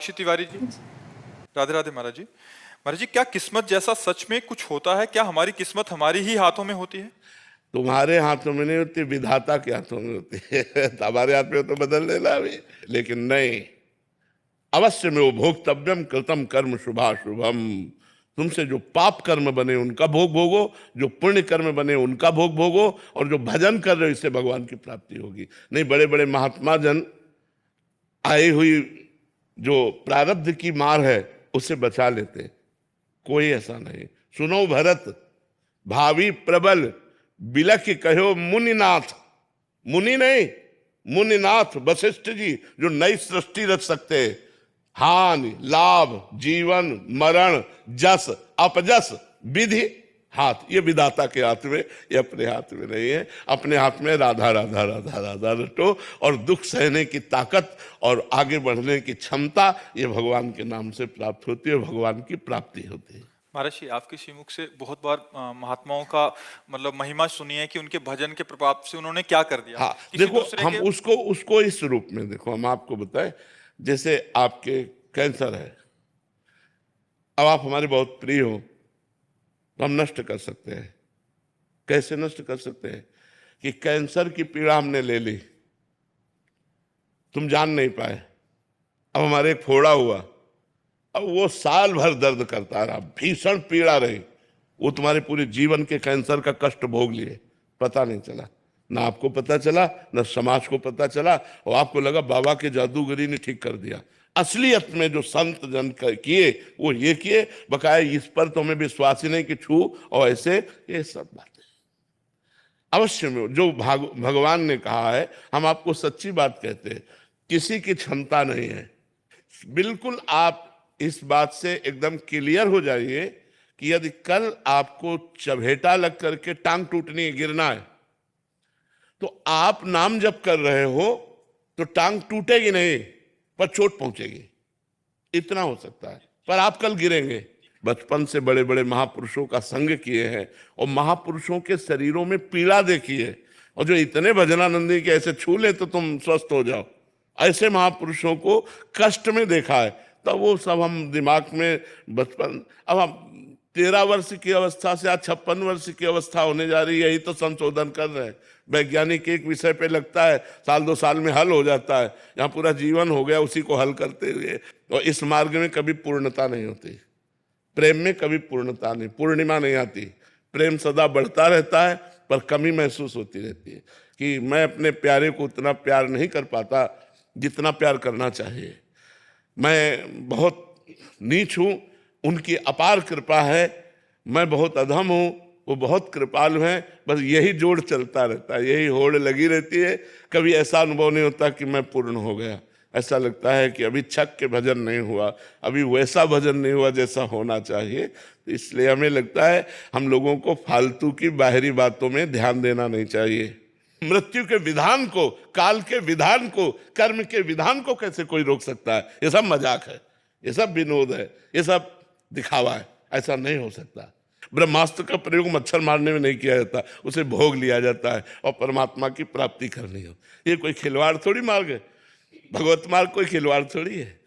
मीनाक्षी तिवारी जी, राधे राधे महाराज जी। महाराज जी, क्या किस्मत जैसा सच में कुछ होता है? क्या हमारी किस्मत हमारी ही हाथों में होती है? तुम्हारे हाथों में नहीं होती, विधाता के हाथों में होती है। तुम्हारे हाथ में हो तो बदल लेना भी, लेकिन नहीं। अवश्य में वो भोक्तव्यम कृतम कर्म शुभाशुभम। तुमसे जो पाप कर्म बने उनका भोग भोगो, जो पुण्य कर्म बने उनका भोग भोगो, और जो भजन कर रहे हो इससे भगवान की प्राप्ति होगी। नहीं, बड़े बड़े महात्मा जन आई हुई जो प्रारब्ध की मार है उससे बचा लेते, कोई ऐसा नहीं। सुनो भरत, भावी प्रबल बिलख कहो मुनिनाथ। मुनि नहीं, मुनिनाथ वशिष्ठ जी, जो नई सृष्टि रच सकते। हानि लाभ जीवन मरण जस अपजस विधि हाथ, ये विधाता के हाथ में, ये अपने हाथ में नहीं है। अपने हाथ में राधा राधा राधा राधा रटो, और दुख सहने की ताकत और आगे बढ़ने की क्षमता ये भगवान के नाम से प्राप्त होती है, भगवान की प्राप्ति होती है। महाराज जी, आपके श्रीमुख से बहुत बार महात्माओं का मतलब महिमा सुनी है कि उनके भजन के प्रभाव से उन्होंने क्या कर दिया। हाँ, देखो हम उसको इस रूप में देखो, हम आपको बताएं, जैसे आपके कैंसर है, अब आप हमारे बहुत प्रिय हो तो हम नष्ट कर सकते हैं। कैसे नष्ट कर सकते हैं? कि कैंसर की पीड़ा हमने ले ली, तुम जान नहीं पाए, अब हमारे एक फोड़ा हुआ, अब वो साल भर दर्द करता रहा, भीषण पीड़ा रही, वो तुम्हारे पूरे जीवन के कैंसर का कष्ट भोग लिए, पता नहीं चला। ना आपको पता चला, ना समाज को पता चला, और आपको लगा बाबा के जादूगरी ने ठीक कर दिया। असलियत में जो संत जन किए वो ये किए, बकाया इस पर तो हमें विश्वास ही नहीं कि छू और ऐसे, ये सब बातें अवश्य में जो भगवान ने कहा है, हम आपको सच्ची बात कहते हैं, किसी की क्षमता नहीं है। बिल्कुल आप इस बात से एकदम क्लियर हो जाइए कि यदि कल आपको चबेटा लग करके टांग टूटनी है, गिरना है, तो आप नाम जप कर रहे हो तो टांग टूटेगी नहीं, पर चोट पहुंचेगी, इतना हो सकता है। पर आप कल गिरेंगे। बचपन से बड़े बड़े महापुरुषों का संग किए हैं और महापुरुषों के शरीरों में पीड़ा देखी है, और जो इतने भजनानंदी के ऐसे छू ले तो तुम स्वस्थ हो जाओ, ऐसे महापुरुषों को कष्ट में देखा है। तब वो सब हम दिमाग में बचपन, अब हम 13 वर्ष की अवस्था से आज 56 वर्ष की अवस्था होने जा रही है, यही तो संशोधन कर रहे हैं। वैज्ञानिक एक विषय पे लगता है साल 2 साल में हल हो जाता है, यहाँ पूरा जीवन हो गया उसी को हल करते हुए। और इस मार्ग में कभी पूर्णता नहीं होती, प्रेम में कभी पूर्णता नहीं, पूर्णिमा नहीं आती। प्रेम सदा बढ़ता रहता है, पर कमी महसूस होती रहती है कि मैं अपने प्यारे को उतना प्यार नहीं कर पाता जितना प्यार करना चाहिए। मैं बहुत नीच हूँ, उनकी अपार कृपा है। मैं बहुत अधम हूँ, वो बहुत कृपालु हैं। बस यही जोड़ चलता रहता है, यही होड़ लगी रहती है। कभी ऐसा अनुभव नहीं होता कि मैं पूर्ण हो गया। ऐसा लगता है कि अभी छक के भजन नहीं हुआ, अभी वैसा भजन नहीं हुआ जैसा होना चाहिए। तो इसलिए हमें लगता है हम लोगों को फालतू की बाहरी बातों में ध्यान देना नहीं चाहिए। मृत्यु के विधान को, काल के विधान को, कर्म के विधान को कैसे कोई रोक सकता है? ये सब मजाक है, ये सब विनोद है, ये सब दिखावा है। ऐसा नहीं हो सकता। ब्रह्मास्त्र का प्रयोग मच्छर मारने में नहीं किया जाता, उसे भोग लिया जाता है और परमात्मा की प्राप्ति करनी हो। ये कोई खिलवाड़ थोड़ी मार्ग है, भगवत मार्ग कोई खिलवाड़ थोड़ी है।